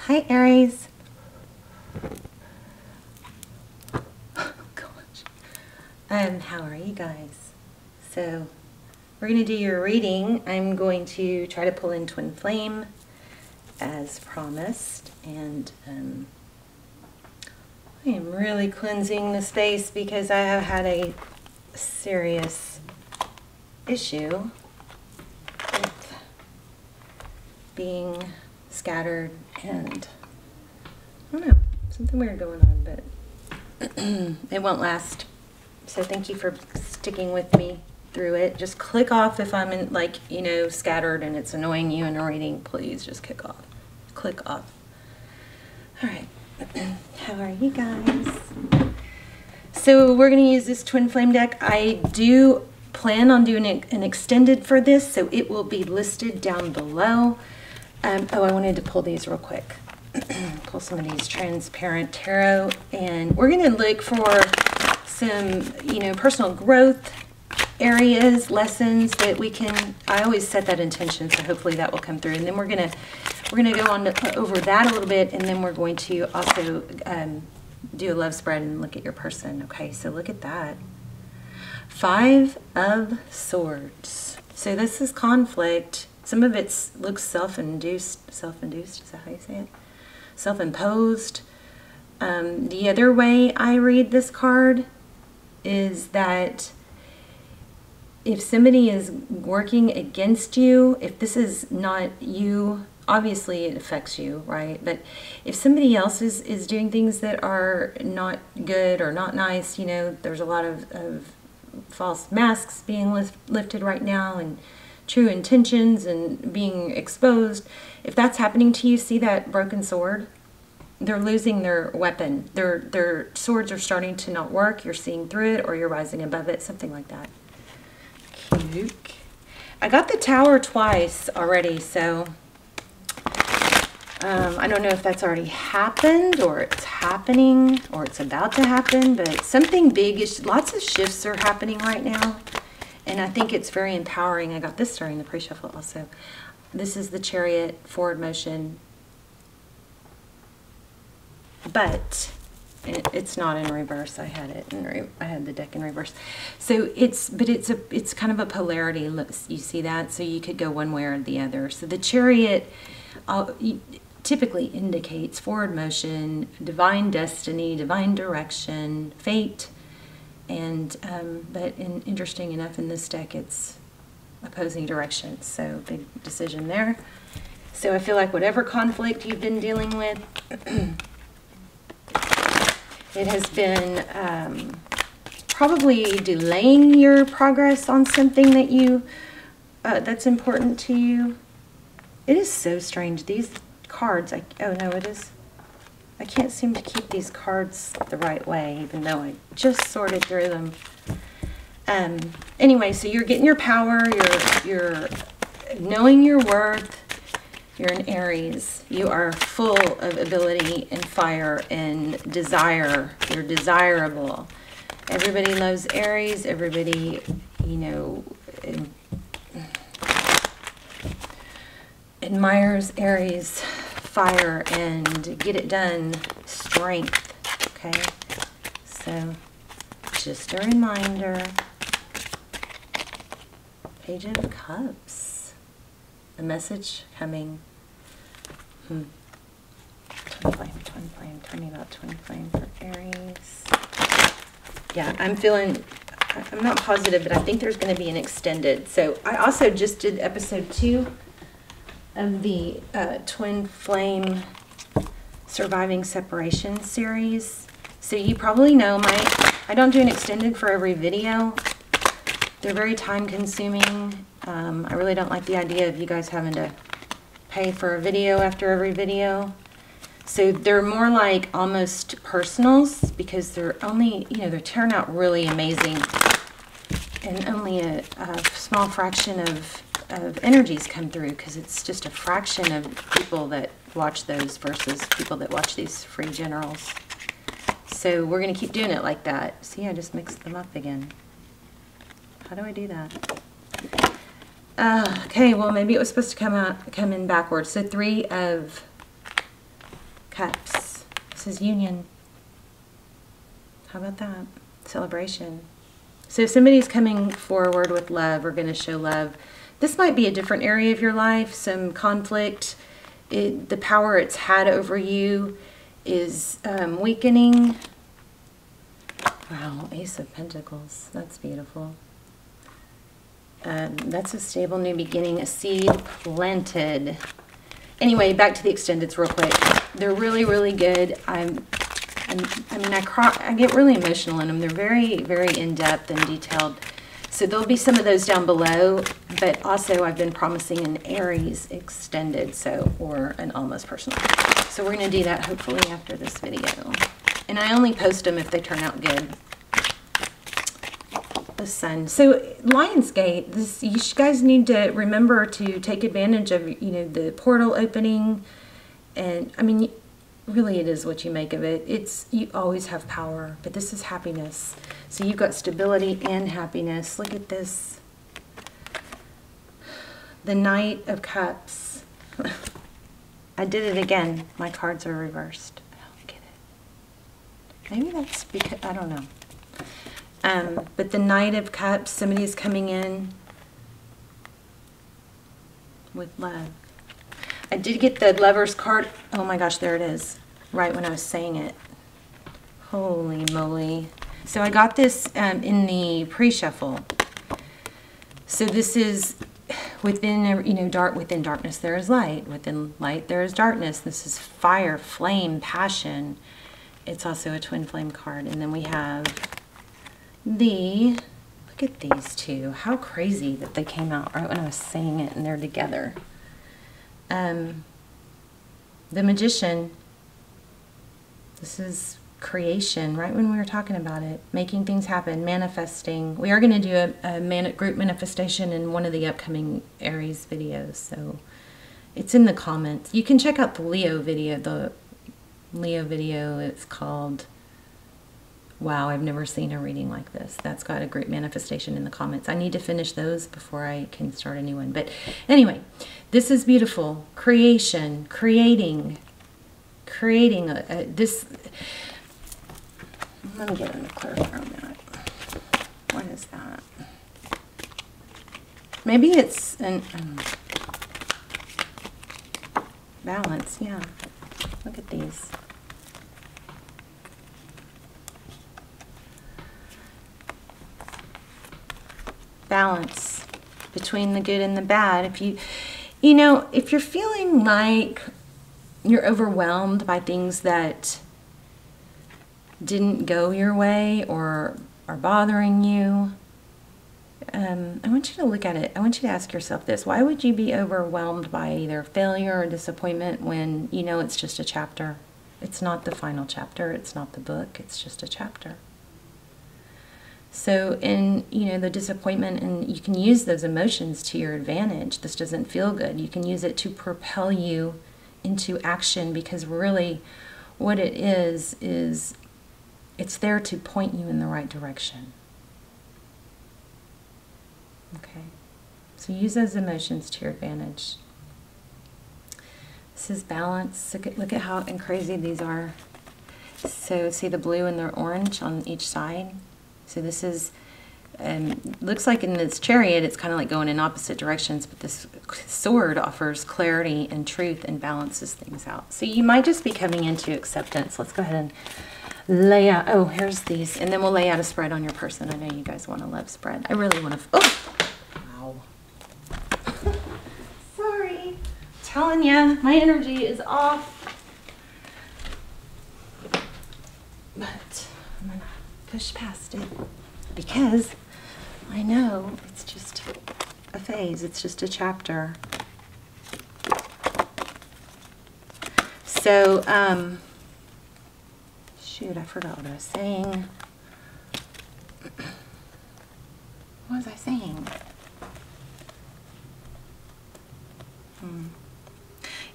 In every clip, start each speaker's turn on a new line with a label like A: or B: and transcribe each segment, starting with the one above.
A: Hi, Aries. Oh, gosh. How are you guys? So, we're going to do your reading. I'm going to try to pull in Twin Flame as promised, and I am really cleansing the space because I have had a serious issue with being scattered and I don't know, something weird going on, but it won't last. So thank you for sticking with me through it. Just click off if I'm in, like, you know, scattered and it's annoying you in a reading. Please just click off. Click off. All right. How are you guys? So we're going to use this Twin Flame deck. I do plan on doing an extended for this, so it will be listed down below. Oh, I wanted to pull these real quick. Pull some of these transparent tarot, and we're going to look for some, you know, personal growth areas, lessons that we can. I always set that intention, so hopefully that will come through. And then we're gonna go on over that a little bit, and then we're going to also do a love spread and look at your person. Okay, so look at that. 5 of Swords. So this is conflict. Some of it looks self-induced. Self-induced, is that how you say it? Self-imposed. The other way I read this card is that if somebody is working against you, if this is not you, obviously it affects you, right? But if somebody else is doing things that are not good or not nice, you know, there's a lot of false masks being lifted right now, and true intentions and being exposed. If that's happening to you, see that broken sword? They're losing their weapon. Their swords are starting to not work. You're seeing through it, or you're rising above it, something like that. Cute. I got the Tower twice already, so I don't know if that's already happened, or it's happening, or it's about to happen, but something big is, lots of shifts are happening right now, and I think it's very empowering. I got this during the pre-shuffle also. This is the Chariot forward motion, but it's not in reverse. I had it I had the deck in reverse. So it's kind of a polarity. You see that? So you could go one way or the other. So the Chariot typically indicates forward motion, divine destiny, divine direction, fate, and but interesting enough, in this deck it's opposing directions. So big decision there. So I feel like whatever conflict you've been dealing with, it has been probably delaying your progress on something that you that's important to you. It is so strange. These cards, oh no, it is. I can't seem to keep these cards the right way, even though I just sorted through them. Anyway, so you're getting your power. You're knowing your worth. You're an Aries. You are full of ability and fire and desire. You're desirable. Everybody loves Aries. Everybody, you know, admires Aries fire and get it done strength. Okay, so just a reminder. Page of Cups. A message coming. Twin Flame. Tell me about Twin Flame for Aries. Yeah, I'm not positive, but I think there's going to be an extended. So I also just did episode 2 of the Twin Flame Surviving Separation series. So you probably know I don't do an extended for every video. They're very time consuming. I really don't like the idea of you guys having to pay for a video after every video. So they're more like almost personals, because they're only, you know, they turn out really amazing, and only a small fraction of energies come through, because it's just a fraction of people that watch those versus people that watch these free generals. So we're going to keep doing it like that. See, I just mixed them up again. How do I do that? Okay, well, maybe it was supposed to come in backwards. So 3 of Cups. This is union. How about that? Celebration. So if somebody's coming forward with love or going to show love, this might be a different area of your life, some conflict. The power it's had over you is weakening. Wow, Ace of Pentacles. That's beautiful. That's a stable new beginning, a seed planted. Anyway, back to the extendeds real quick. They're really, really good. I get really emotional in them. They're very, very in-depth and detailed. So there'll be some of those down below, but also I've been promising an Aries extended, or an almost personal. So we're going to do that hopefully after this video. And I only post them if they turn out good. The sun. So Lionsgate, you guys need to remember to take advantage of, the portal opening. And I mean, really it is what you make of it. You always have power, but this is happiness. So you've got stability and happiness. Look at this. The Knight of Cups. I did it again. My cards are reversed. I don't get it. Maybe that's because, I don't know. But the Knight of Cups, somebody is coming in with love. I did get the Lover's card. Oh my gosh, there it is. Right when I was saying it. Holy moly. So I got this in the pre-shuffle. So this is within darkness there is light. Within light there is darkness. This is fire, flame, passion. It's also a twin flame card. And then we have look at these two. How crazy that they came out right when I was saying it and they're together. The Magician. This is creation, right when we were talking about it. Making things happen, manifesting. We are going to do a group manifestation in one of the upcoming Aries videos, so it's in the comments. You can check out the Leo video. It's called, wow, I've never seen a reading like this. That's got a group manifestation in the comments. I need to finish those before I can start a new one. But anyway, this is beautiful. Creation, creating this. Let me get a clarifier on that. What is that? Maybe it's an balance. Yeah. Look at these. Balance between the good and the bad. If if you're feeling like you're overwhelmed by things that didn't go your way or are bothering you, I want you to look at it. I want you to ask yourself this. Why would you be overwhelmed by either failure or disappointment when you know it's just a chapter? It's not the final chapter. It's not the book. It's just a chapter. So in, the disappointment, and you can use those emotions to your advantage. This doesn't feel good. You can use it to propel you into action, because really what it is it's there to point you in the right direction. Okay. So use those emotions to your advantage. This is balance. Look at how crazy these are. So see the blue and the orange on each side? So this is, looks like in this chariot, it's kind of like going in opposite directions, but this sword offers clarity and truth and balances things out. So you might just be coming into acceptance. Let's go ahead and lay out, oh, here's these, and then we'll lay out a spread on your person. I know you guys want a love spread. I really want to, oh, wow. Sorry. Telling ya, my energy is off. But I'm going to push past it, because I know it's just a phase. It's just a chapter. So, shoot, I forgot what I was saying. What was I saying?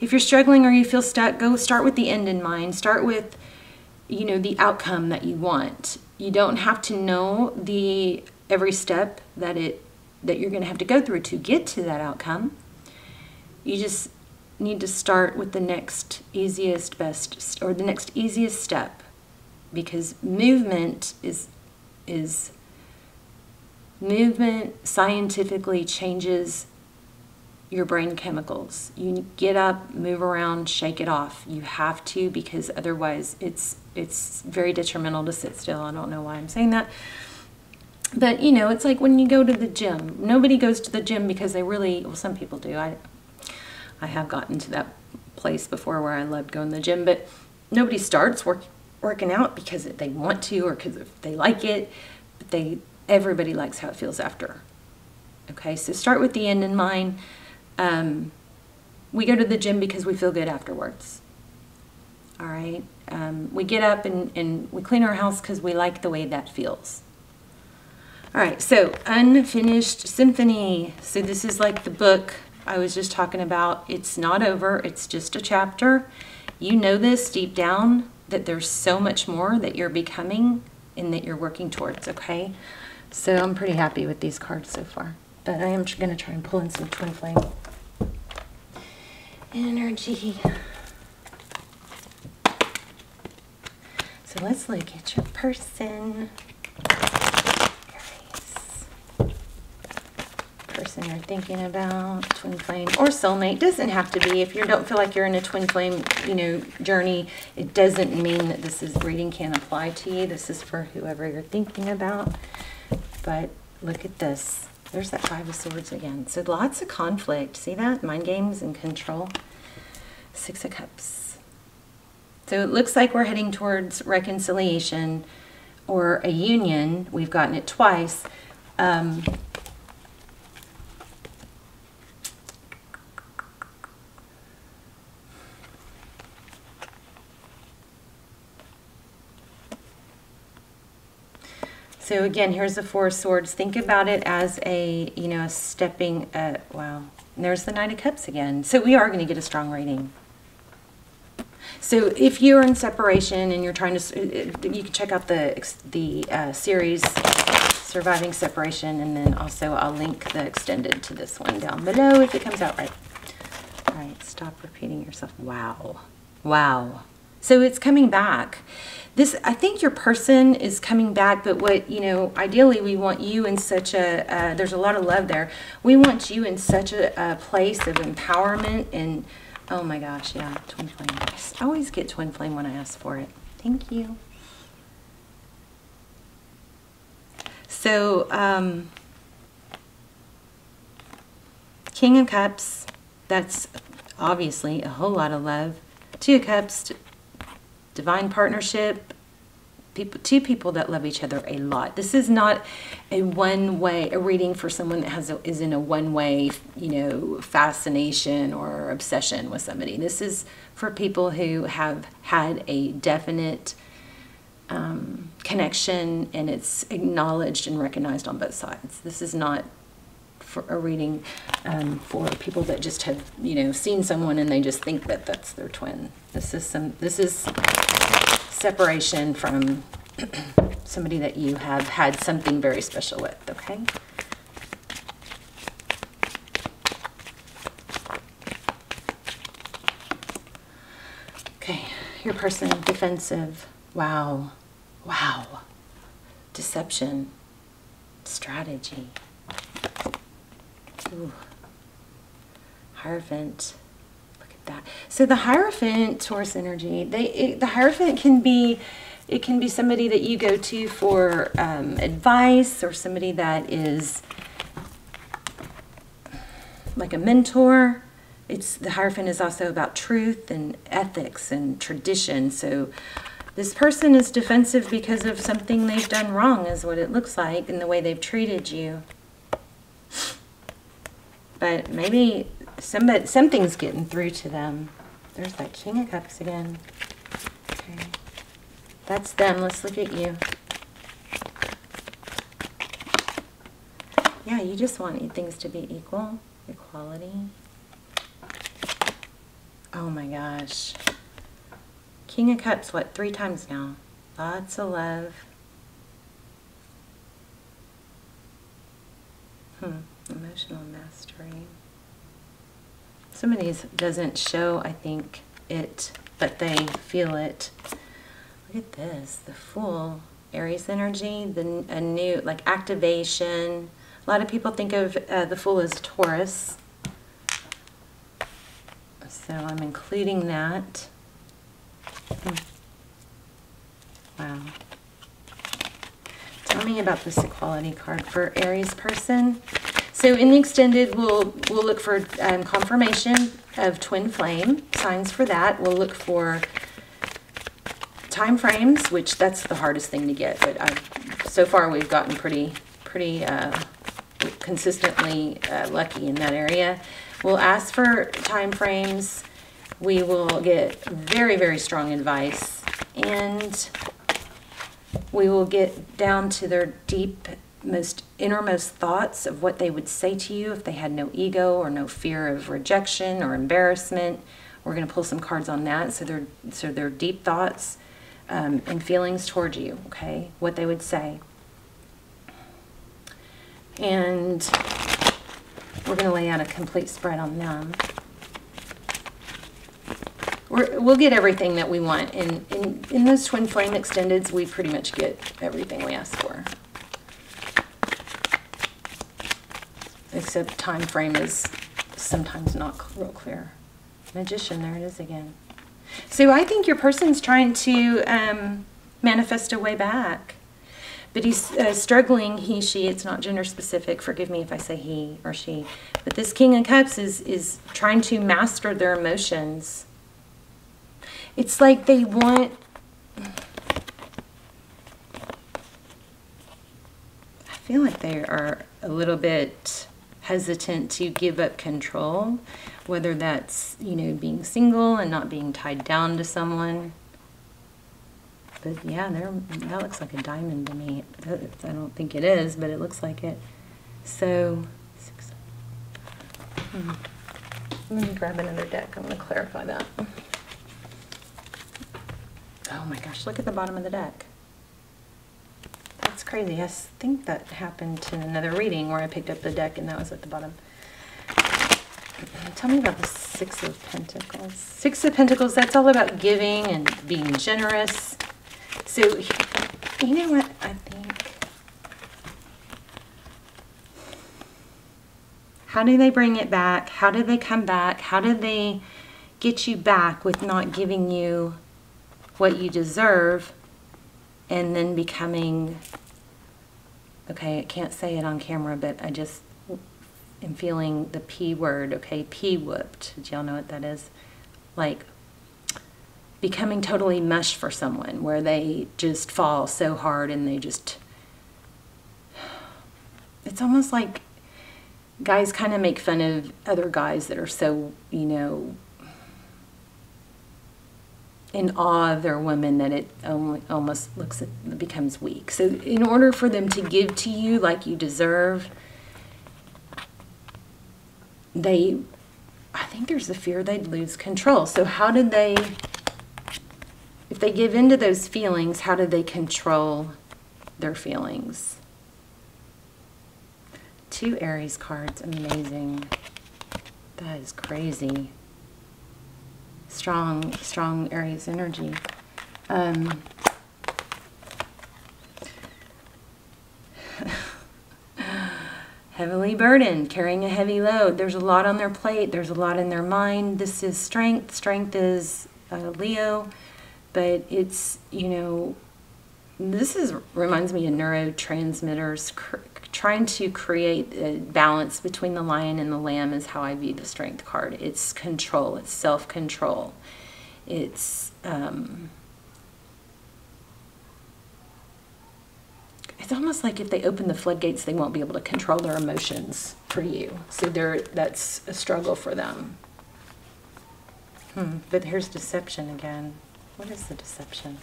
A: If you're struggling or you feel stuck, go start with the end in mind. Start with, the outcome that you want. You don't have to know every step that you're going to have to go through to get to that outcome. You just need to start with the next easiest, best, or the next easiest step, because movement movement scientifically changes your brain chemicals. You get up, move around, shake it off. You have to, because otherwise it's very detrimental to sit still. I don't know why I'm saying that. But, you know, it's like when you go to the gym. Nobody goes to the gym because they really, well, some people do. I have gotten to that place before where I loved going to the gym, but nobody starts working out because they want to or because they like it. But everybody likes how it feels after. Okay, so start with the end in mind. We go to the gym because we feel good afterwards. All right, we get up and we clean our house because we like the way that feels. All right, so Unfinished Symphony. So this is like the book I was just talking about. It's not over, it's just a chapter. You know this deep down, that there's so much more that you're becoming and that you're working towards, okay? So I'm pretty happy with these cards so far. But I am going to try and pull in some twin flame energy. So let's look at your person. Person you're thinking about, twin flame or soulmate. Doesn't have to be. If you don't feel like you're in a twin flame, you know, journey, it doesn't mean that this reading can't apply to you. This is for whoever you're thinking about. But look at this. There's that Five of Swords again. So lots of conflict. See that? Mind games and control. Six of Cups. So it looks like we're heading towards reconciliation or a union. We've gotten it twice. So again, here's the Four of Swords. Think about it as a, you know, a stepping, wow. And there's the Knight of Cups again. So we are going to get a strong reading. So if you're in separation and you're trying to, you can check out the series, Surviving Separation, and then also I'll link the extended to this one down below if it comes out right. All right, stop repeating yourself. Wow. Wow. So it's coming back. I think your person is coming back, but what, you know, ideally we want you in such a, there's a lot of love there. We want you in such a place of empowerment and, oh my gosh, yeah, twin flame. I always get twin flame when I ask for it. Thank you. So, King of Cups, that's obviously a whole lot of love. Two of Cups, divine partnership, two people that love each other a lot. This is not a one-way, a reading for someone that is in a one-way, you know, fascination or obsession with somebody. This is for people who have had a definite connection and it's acknowledged and recognized on both sides. This is not for a reading for people that just have, you know, seen someone and they just think that that's their twin. This is separation from somebody that you have had something very special with, okay? Okay, your person, defensive. Wow. Wow. Deception. Strategy. Ooh. Hierophant. Look at that. So the Hierophant, Taurus energy, the Hierophant can be, it can be somebody that you go to for advice, or somebody that is like a mentor. The Hierophant is also about truth and ethics and tradition. So this person is defensive because of something they've done wrong, is what it looks like, and the way they've treated you. But maybe something's getting through to them. There's that King of Cups again. Okay. That's them. Let's look at you. Yeah, you just want things to be equal. Equality. Oh my gosh. King of Cups, what, 3 times now? Lots of love. Emotional mastery. Some of these doesn't show, I think, it, but they feel it. Look at this, the Fool, Aries energy, a new, like, activation. A lot of people think of the Fool as Taurus. So I'm including that. Wow. Tell me about this equality card for Aries person. So in the extended, we'll look for confirmation of twin flame, signs for that. We'll look for time frames, which that's the hardest thing to get, but so far we've gotten pretty consistently lucky in that area. We'll ask for time frames. We will get very, very strong advice, and we will get down to their innermost thoughts of what they would say to you if they had no ego or no fear of rejection or embarrassment. We're going to pull some cards on that, so their deep thoughts and feelings towards you, okay, what they would say. And we're going to lay out a complete spread on them. We'll get everything that we want. In those twin flame extendeds, we pretty much get everything we ask for. Except time frame is sometimes not real clear. Magician, there it is again. So I think your person's trying to manifest a way back. But he's struggling, he, she, it's not gender specific, forgive me if I say he or she. But this King of Cups is trying to master their emotions. It's like they want... I feel like they are a little bit hesitant to give up control, whether that's, you know, being single and not being tied down to someone. But yeah, that looks like a diamond to me. I don't think it is, but it looks like it. So, let me grab another deck. I'm going to clarify that. Oh my gosh, look at the bottom of the deck. That's crazy. I think that happened in another reading where I picked up the deck and that was at the bottom. Tell me about the Six of Pentacles. Six of Pentacles, that's all about giving and being generous. So, you know what I think? How do they bring it back? How do they come back? How do they get you back with not giving you what you deserve and then becoming, okay, I can't say it on camera, but I just am feeling the P word, okay, P-whooped. Do y'all know what that is? Like becoming totally mush for someone where they just fall so hard and they just, it's almost like guys kind of make fun of other guys that are so, you know, in awe of their women that it almost becomes weak. So in order for them to give to you like you deserve, I think there's the fear they'd lose control. So how did they, if they give into those feelings, how do they control their feelings? 2 Aries cards, amazing. That is crazy. Strong Aries energy. Heavily burdened, carrying a heavy load. There's a lot on their plate. There's a lot in their mind. This is strength. Strength is Leo, but it's, you know, this reminds me of neurotransmitters. Trying to create a balance between the lion and the lamb is how I view the strength card. It's control. It's self-control. It's almost like if they open the floodgates, they won't be able to control their emotions for you. So that's a struggle for them. But here's deception again. What is the deception?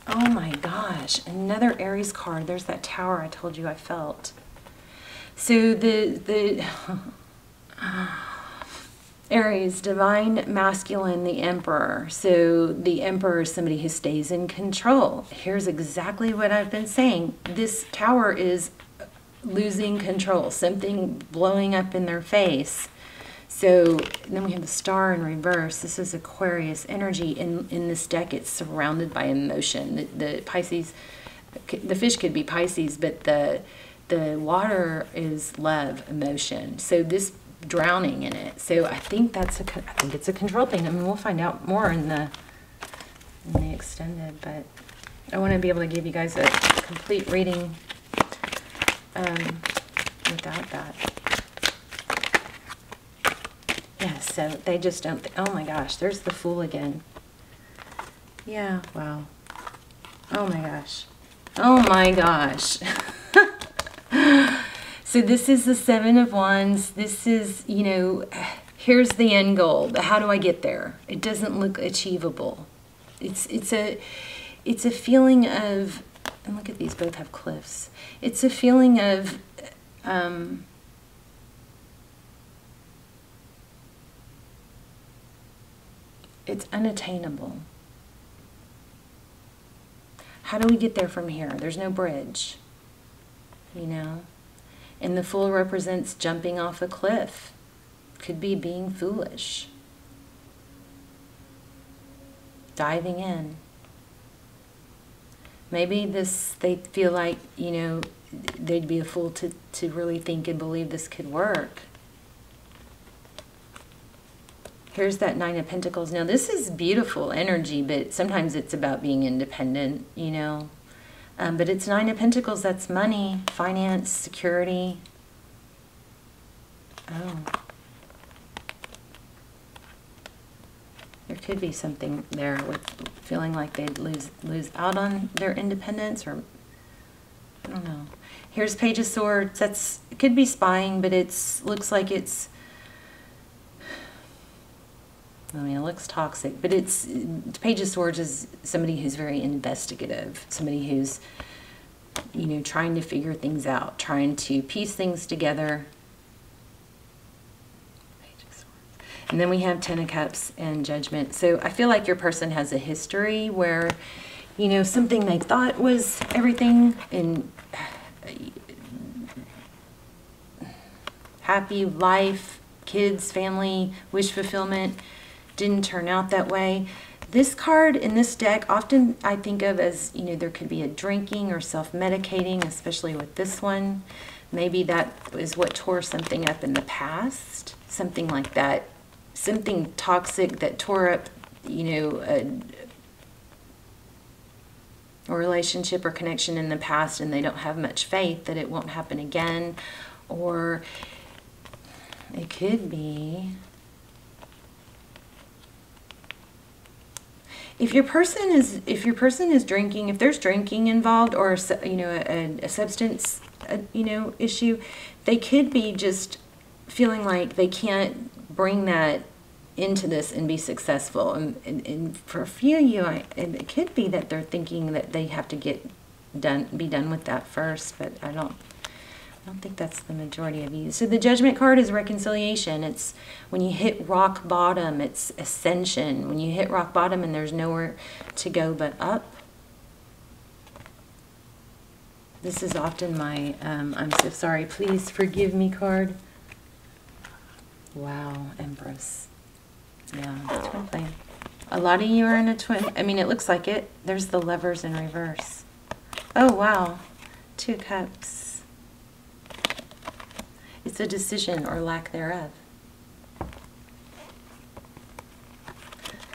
A: Oh my gosh, another Aries card. There's that tower I told you I felt. So Aries, divine masculine, the emperor. So the emperor is somebody who stays in control. Here's exactly what I've been saying. This tower is losing control, something blowing up in their face. So then we have the star in reverse. This is Aquarius energy. In this deck, it's surrounded by emotion. The Pisces, the fish could be Pisces, but the water is love, emotion. So this drowning in it. So I think it's a control thing. I mean, we'll find out more in the extended, but I want to be able to give you guys a complete reading without that. Yeah, so they just don't oh my gosh, there's the Fool again. Yeah, wow. Oh my gosh. Oh my gosh. So this is the Seven of Wands. This is, you know, here's the end goal. How do I get there? It doesn't look achievable. It's a feeling of, and look at these, both have cliffs. It's a feeling of it's unattainable. How do we get there from here? There's no bridge, you know? And the Fool represents jumping off a cliff. Could be being foolish. Diving in. Maybe they feel like, you know, they'd be a fool to really think and believe this could work. Here's that Nine of Pentacles. Now, this is beautiful energy, but sometimes it's about being independent, you know. But it's Nine of Pentacles. That's money, finance, security. Oh. There could be something there with feeling like they'd lose out on their independence, or I don't know. Here's Page of Swords. It could be spying, but looks like it's, I mean, it looks toxic, but Page of Swords is somebody who's very investigative, somebody who's, you know, trying to figure things out, trying to piece things together. Page of Swords. And then we have Ten of Cups and Judgment. So I feel like your person has a history where, you know, something they thought was everything and happy life, kids, family, wish fulfillment, didn't turn out that way. This card in this deck, often I think of as, you know, there could be a drinking or self-medicating, especially with this one. Maybe that is what tore something up in the past, something like that. Something toxic that tore up, you know, a relationship or connection in the past, and they don't have much faith that it won't happen again. Or it could be, if your person is drinking, if there's drinking involved, or, you know, a substance, you know, issue, they could be just feeling like they can't bring that into this and be successful. And for a few of you, it could be that they're thinking that they have to be done with that first, but I don't think that's the majority of you. So the Judgment card is reconciliation. It's when you hit rock bottom, it's ascension. When you hit rock bottom and there's nowhere to go but up. This is often my I'm so sorry, please forgive me card. Wow, Empress. Yeah, twin flame. A lot of you are in a twin. I mean, it looks like it. There's the Lovers in reverse. Oh, wow. Two Cups. It's a decision or lack thereof.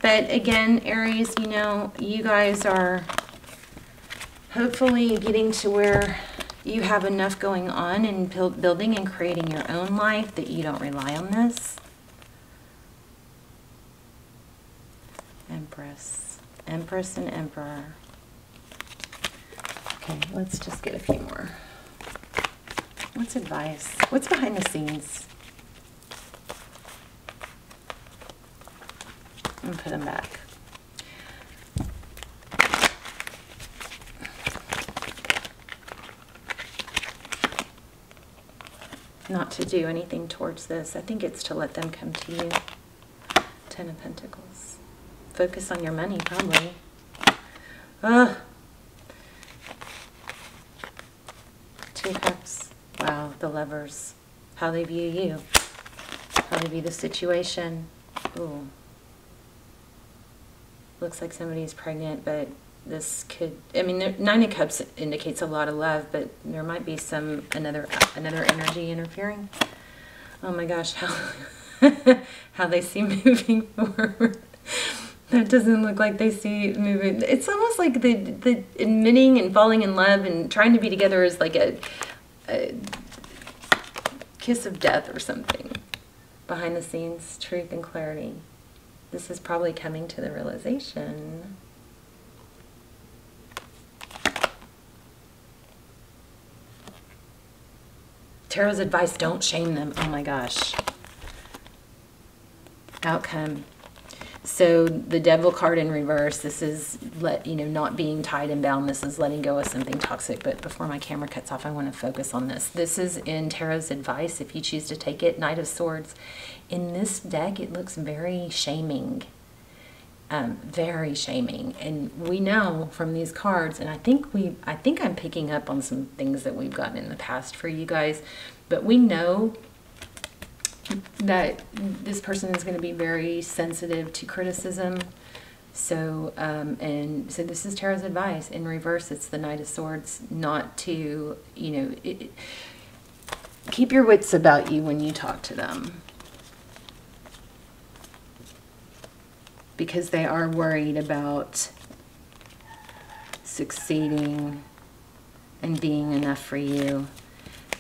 A: But again, Aries, you know, you guys are hopefully getting to where you have enough going on and building and creating your own life that you don't rely on this. Empress. Empress and Emperor. Okay, let's just get a few more. What's advice? What's behind the scenes? And put them back. Not to do anything towards this. I think it's to let them come to you. Ten of Pentacles. Focus on your money, probably. Ugh. Two of Cups. Wow, the Lovers. How they view you. How they view the situation. Ooh. Looks like somebody's pregnant, but this could, I mean, Nine of Cups indicates a lot of love, but there might be another energy interfering. Oh my gosh, how they see moving forward. That doesn't look like they see moving. It's almost like the admitting and falling in love and trying to be together is like a kiss of death or something. Behind the scenes, truth and clarity. This is probably coming to the realization. Tarot's advice, don't shame them. Oh my gosh. Outcome. So the Devil card in reverse, this is not being tied and bound. This is letting go of something toxic. But before my camera cuts off, I want to focus on this. This is in Tarot's advice, if you choose to take it. Knight of Swords. In this deck, it looks very shaming. Very shaming. And we know from these cards, and I think I'm picking up on some things that we've gotten in the past for you guys, but we know that this person is going to be very sensitive to criticism. So, and so this is Tarot's advice. In reverse, it's the Knight of Swords, not to, keep your wits about you when you talk to them. Because they are worried about succeeding and being enough for you.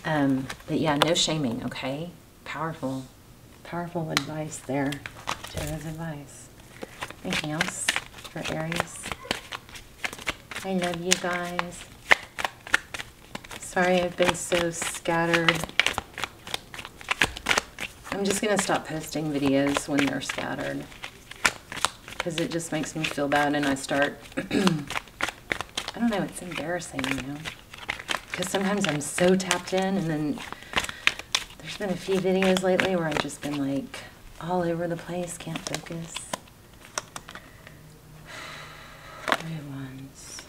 A: But yeah, no shaming, okay? Powerful advice there. Tarot's advice. Anything else for Aries? I love you guys. Sorry I've been so scattered. I'm just going to stop posting videos when they're scattered, because it just makes me feel bad, and I start, I don't know, it's embarrassing, because sometimes I'm so tapped in, and then there's been a few videos lately where I've just been like all over the place, can't focus. Three of Wands.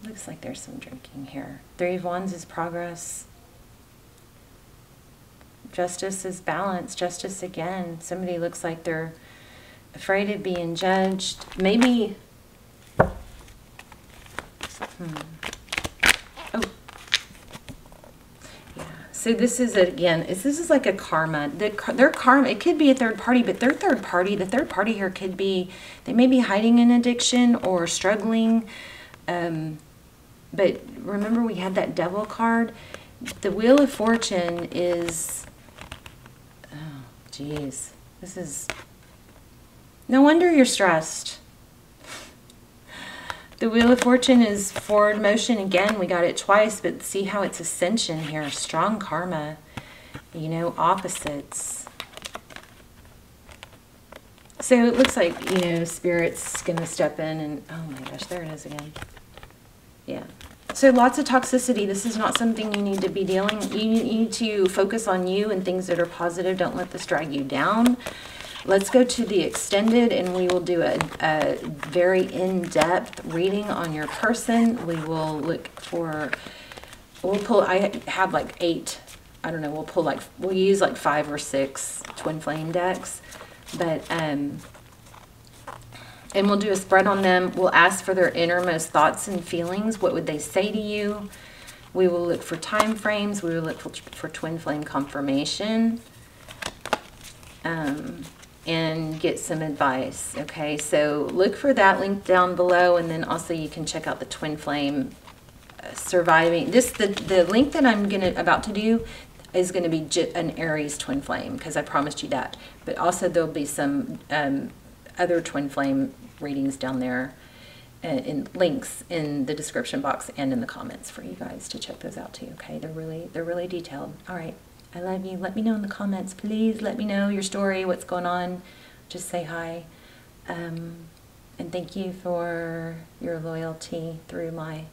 A: Looks like there's some drinking here. Three of Wands is progress. Justice is balance. Justice again. Somebody looks like they're afraid of being judged. Maybe. Oh. Yeah. So this is, again, this is like a karma. Their karma, it could be a third party, but their third party, the third party here could be, they may be hiding an addiction or struggling. But remember we had that Devil card. The Wheel of Fortune is, oh, geez. This is, no wonder you're stressed. The Wheel of Fortune is forward motion. Again, we got it twice, but see how it's ascension here. Strong karma, opposites. So it looks like, Spirit's going to step in and, oh my gosh, there it is again. Yeah. So lots of toxicity. This is not something you need to be dealing. You need to focus on you and things that are positive. Don't let this drag you down. Let's go to the extended, and we will do a very in-depth reading on your person. We will look for, we'll pull, I have like 8, I don't know, we'll use like 5 or 6 twin flame decks. But, and we'll do a spread on them. We'll ask for their innermost thoughts and feelings. What would they say to you? We will look for time frames. We will look for twin flame confirmation. And get some advice. Okay, so look for that link down below, and then also you can check out the twin flame surviving. The link that I'm about to do is going to be an Aries twin flame, because I promised you that. But also there'll be some other twin flame readings down there, in links in the description box and in the comments for you guys to check those out too. Okay, they're really detailed. All right, I love you. Let me know in the comments, please. Let me know your story, what's going on. Just say hi, and thank you for your loyalty through my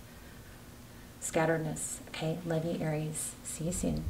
A: scatteredness. Okay, love you, Aries. See you soon.